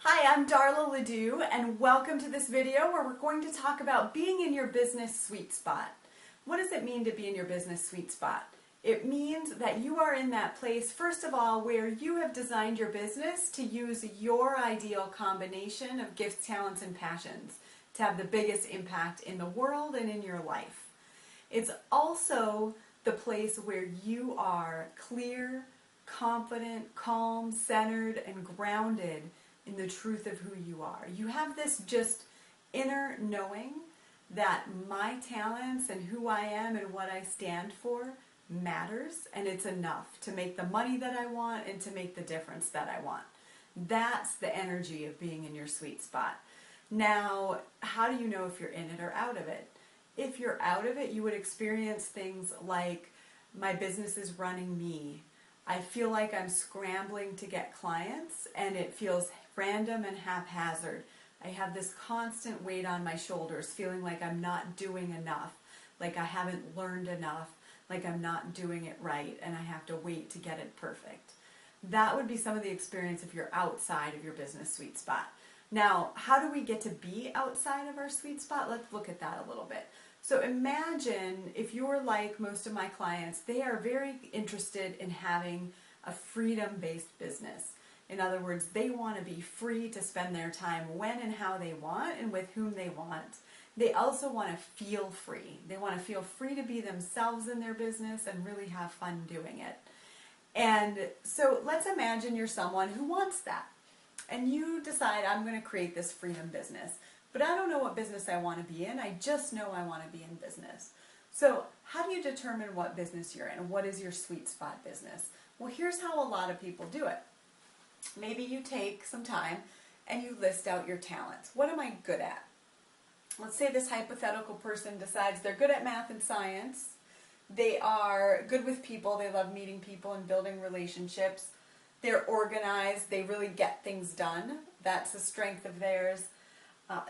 Hi, I'm Darla Ledoux, and welcome to this video where we're going to talk about being in your business sweet spot. What does it mean to be in your business sweet spot? It means that you are in that place, first of all, where you have designed your business to use your ideal combination of gifts, talents, and passions to have the biggest impact in the world and in your life. It's also the place where you are clear, confident, calm, centered, and grounded in the truth of who you are. You have this just inner knowing that my talents and who I am and what I stand for matters, and it's enough to make the money that I want and to make the difference that I want. That's the energy of being in your sweet spot. Now, how do you know if you're in it or out of it? If you're out of it, you would experience things like, my business is running me. I feel like I'm scrambling to get clients and it feels random and haphazard. I have this constant weight on my shoulders, feeling like I'm not doing enough, like I haven't learned enough, like I'm not doing it right, and I have to wait to get it perfect. That would be some of the experience if you're outside of your business sweet spot. Now, how do we get to be outside of our sweet spot? Let's look at that a little bit. So imagine if you're like most of my clients, they are very interested in having a freedom-based business. In other words, they want to be free to spend their time when and how they want and with whom they want. They also want to feel free. They want to feel free to be themselves in their business and really have fun doing it. And so let's imagine you're someone who wants that. And you decide, I'm going to create this freedom business. But I don't know what business I want to be in. I just know I want to be in business. So how do you determine what business you're in? What is your sweet spot business? Well, here's how a lot of people do it. Maybe you take some time and you list out your talents. What am I good at? Let's say this hypothetical person decides they're good at math and science. They are good with people. They love meeting people and building relationships. They're organized. They really get things done. That's a strength of theirs.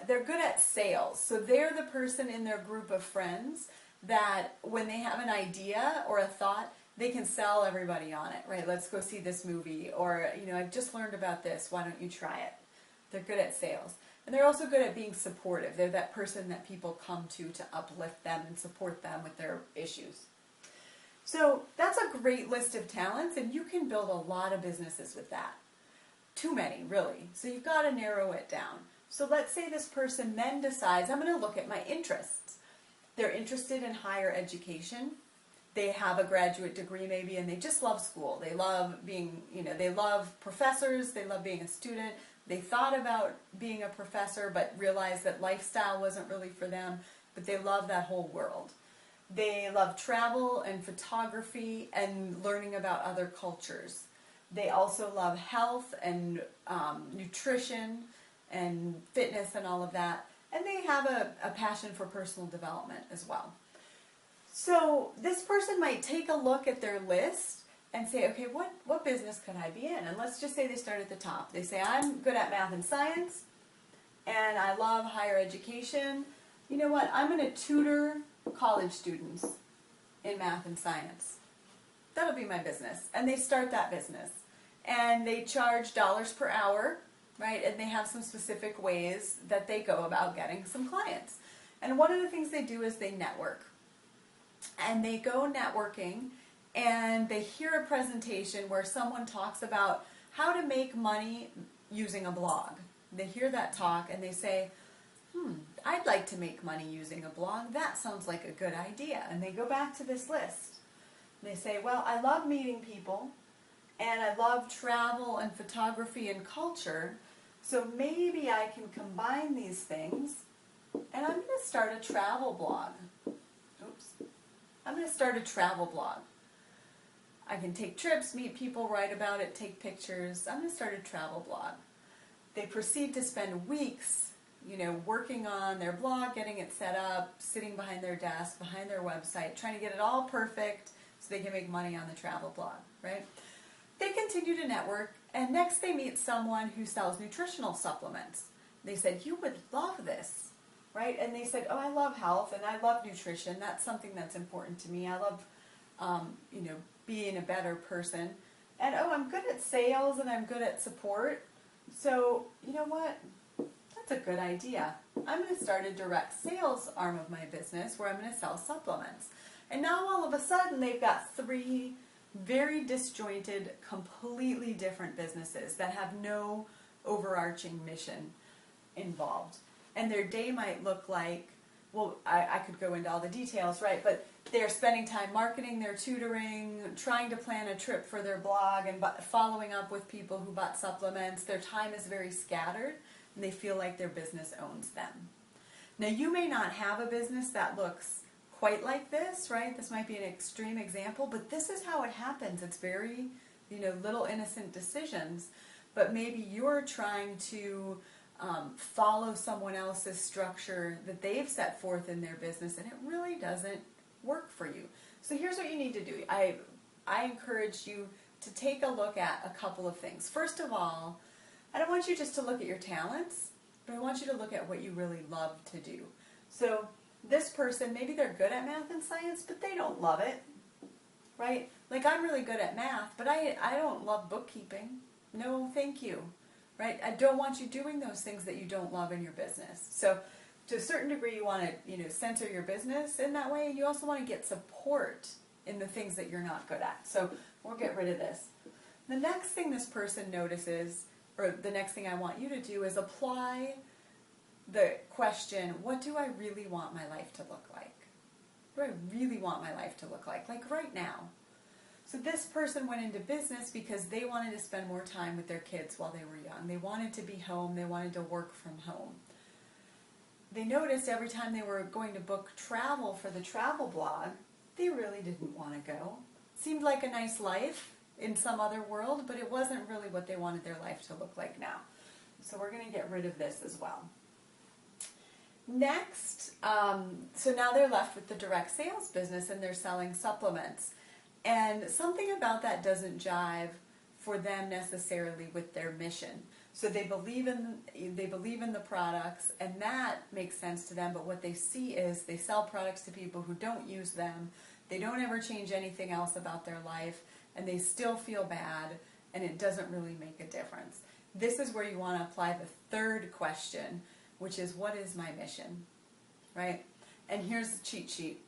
They're good at sales. So they're the person in their group of friends that when they have an idea or a thought, they can sell everybody on it, right? Let's go see this movie, or, I've just learned about this, why don't you try it? They're good at sales. And they're also good at being supportive. They're that person that people come to uplift them and support them with their issues. So that's a great list of talents, and you can build a lot of businesses with that. Too many, really. So you've got to narrow it down. So let's say this person then decides, I'm going to look at my interests. They're interested in higher education. They have a graduate degree maybe, and they just love school. They love being, they love professors. They love being a student. They thought about being a professor, but realized that lifestyle wasn't really for them, but they love that whole world. They love travel and photography and learning about other cultures. They also love health and nutrition and fitness and all of that. And they have a passion for personal development as well. So this person might take a look at their list and say, okay, what business could I be in? And let's just say they start at the top. They say, I'm good at math and science, and I love higher education. You know what? I'm going to tutor college students in math and science. That'll be my business. And they start that business. And they charge dollars per hour, right? And they have some specific ways that they go about getting some clients. And one of the things they do is they network. And they go networking and they hear a presentation where someone talks about how to make money using a blog. They hear that talk and they say, I'd like to make money using a blog. That sounds like a good idea. And they go back to this list. They say, well, I love meeting people and I love travel and photography and culture, so maybe I can combine these things and I'm going to start a travel blog. I'm going to start a travel blog. I can take trips, meet people, write about it, take pictures. I'm going to start a travel blog. They proceed to spend weeks, working on their blog, getting it set up, sitting behind their desk, behind their website, trying to get it all perfect so they can make money on the travel blog, right? They continue to network, and next they meet someone who sells nutritional supplements. They said, you would love this. Right? And they said, oh, I love health and I love nutrition. That's something that's important to me. I love, being a better person. And, oh, I'm good at sales and I'm good at support. So, you know what? That's a good idea. I'm going to start a direct sales arm of my business where I'm going to sell supplements. And now all of a sudden they've got three very disjointed, completely different businesses that have no overarching mission involved. And their day might look like, well, I could go into all the details, right? But they're spending time marketing their tutoring, trying to plan a trip for their blog, and following up with people who bought supplements. Their time is very scattered, and they feel like their business owns them. Now, you may not have a business that looks quite like this, right? This might be an extreme example, but this is how it happens. It's very, little innocent decisions, but maybe you're trying to follow someone else's structure that they've set forth in their business, and it really doesn't work for you. So here's what you need to do. I encourage you to take a look at a couple of things. First of all, I don't want you just to look at your talents, but I want you to look at what you really love to do. So this person, maybe they're good at math and science, but they don't love it, right? Like, I'm really good at math, but I don't love bookkeeping. No, thank you. Right? I don't want you doing those things that you don't love in your business. So to a certain degree, you want to, center your business in that way. You also want to get support in the things that you're not good at. So we'll get rid of this. The next thing this person notices, or the next thing I want you to do, is apply the question, what do I really want my life to look like? What do I really want my life to look like right now? So this person went into business because they wanted to spend more time with their kids while they were young. They wanted to be home. They wanted to work from home. They noticed every time they were going to book travel for the travel blog, they really didn't want to go. Seemed like a nice life in some other world, but it wasn't really what they wanted their life to look like now. So we're going to get rid of this as well. Next, so now they're left with the direct sales business and they're selling supplements. And something about that doesn't jive for them necessarily with their mission. So they believe in the products, and that makes sense to them, but what they see is they sell products to people who don't use them, they don't ever change anything else about their life, and they still feel bad, and it doesn't really make a difference. This is where you want to apply the third question, which is, what is my mission? Right? And here's the cheat sheet.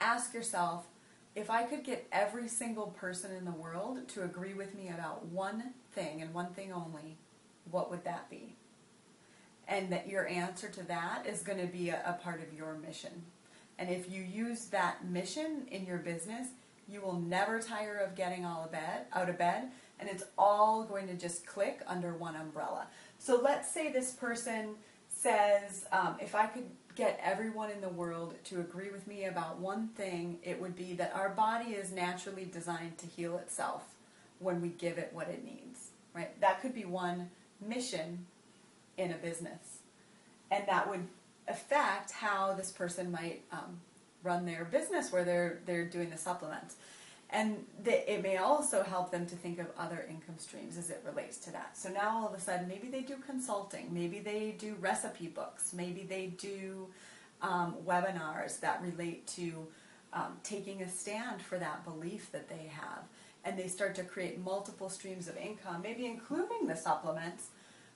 Ask yourself, if I could get every single person in the world to agree with me about one thing and one thing only, what would that be? And that your answer to that is going to be a part of your mission. And if you use that mission in your business, you will never tire of getting out of bed, and it's all going to just click under one umbrella. So let's say this person says, if I could get everyone in the world to agree with me about one thing, it would be that our body is naturally designed to heal itself when we give it what it needs, right? That could be one mission in a business, and that would affect how this person might run their business where they're doing the supplements. And it may also help them to think of other income streams as it relates to that. So now all of a sudden, maybe they do consulting, maybe they do recipe books, maybe they do webinars that relate to taking a stand for that belief that they have. And they start to create multiple streams of income, maybe including the supplements,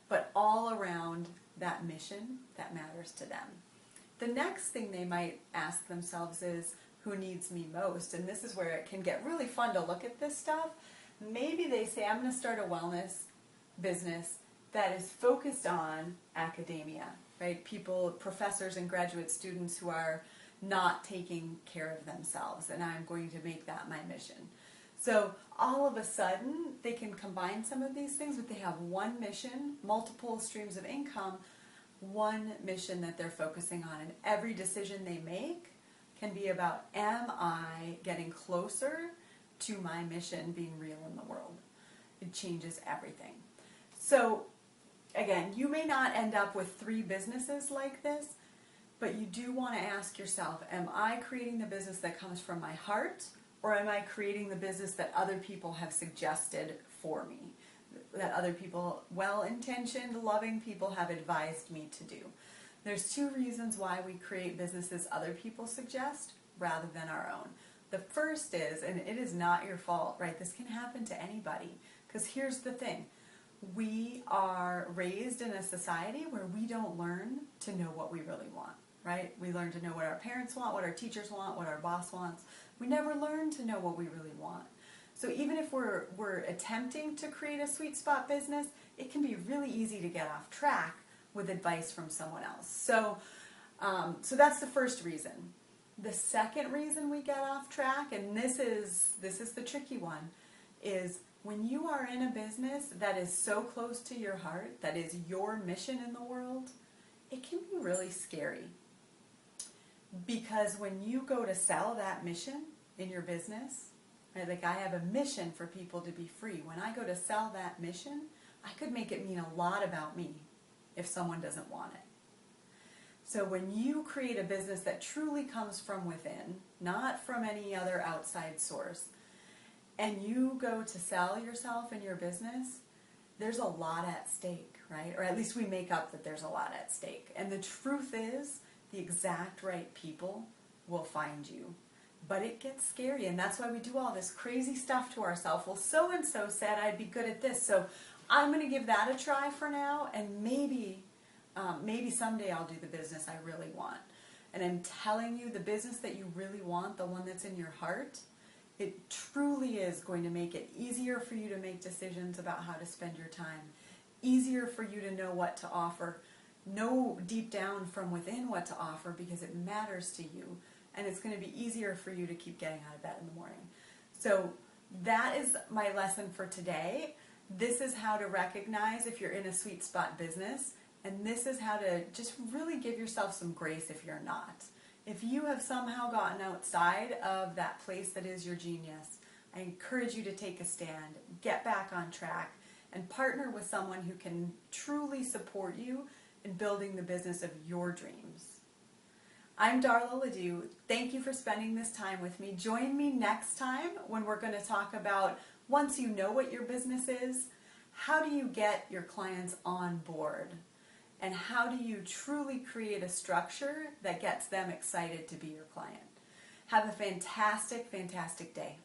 but all around that mission that matters to them. The next thing they might ask themselves is, who needs me most? And this is where it can get really fun to look at this stuff. Maybe they say, I'm going to start a wellness business that is focused on academia, right? People, professors and graduate students who are not taking care of themselves, and I'm going to make that my mission. So all of a sudden, they can combine some of these things, but they have one mission, multiple streams of income, one mission that they're focusing on, and every decision they make can be about, am I getting closer to my mission being real in the world? It changes everything. So again, you may not end up with 3 businesses like this, but you do want to ask yourself, am I creating the business that comes from my heart, or am I creating the business that other people have suggested for me, that other people, well-intentioned, loving people, have advised me to do? There's 2 reasons why we create businesses other people suggest rather than our own. The first is, and it is not your fault, right? This can happen to anybody, because here's the thing. we are raised in a society where we don't learn to know what we really want, right? We learn to know what our parents want, what our teachers want, what our boss wants. We never learn to know what we really want. So even if we're attempting to create a sweet spot business, it can be really easy to get off track with advice from someone else. So that's the first reason. The second reason we get off track, and this is the tricky one, is when you are in a business that is so close to your heart, that is your mission in the world, it can be really scary. Because when you go to sell that mission in your business, right, like I have a mission for people to be free. When I go to sell that mission, I could make it mean a lot about me if someone doesn't want it. So when you create a business that truly comes from within, not from any other outside source, and you go to sell yourself in your business, there's a lot at stake, right? Or at least we make up that there's a lot at stake. And the truth is, the exact right people will find you. But it gets scary, and that's why we do all this crazy stuff to ourselves. Well, so-and-so said I'd be good at this, so I'm going to give that a try for now, and maybe someday I'll do the business I really want. And I'm telling you, the business that you really want, the one that's in your heart, it truly is going to make it easier for you to make decisions about how to spend your time, easier for you to know what to offer, know deep down from within what to offer because it matters to you, and it's going to be easier for you to keep getting out of bed in the morning. So that is my lesson for today. This is how to recognize if you're in a sweet spot business, and this is how to just really give yourself some grace if you're not. If you have somehow gotten outside of that place that is your genius, I encourage you to take a stand, get back on track, and partner with someone who can truly support you in building the business of your dreams. I'm Darla Ledoux. Thank you for spending this time with me. Join me next time when we're going to talk about, once you know what your business is, how do you get your clients on board? And how do you truly create a structure that gets them excited to be your client? Have a fantastic, fantastic day.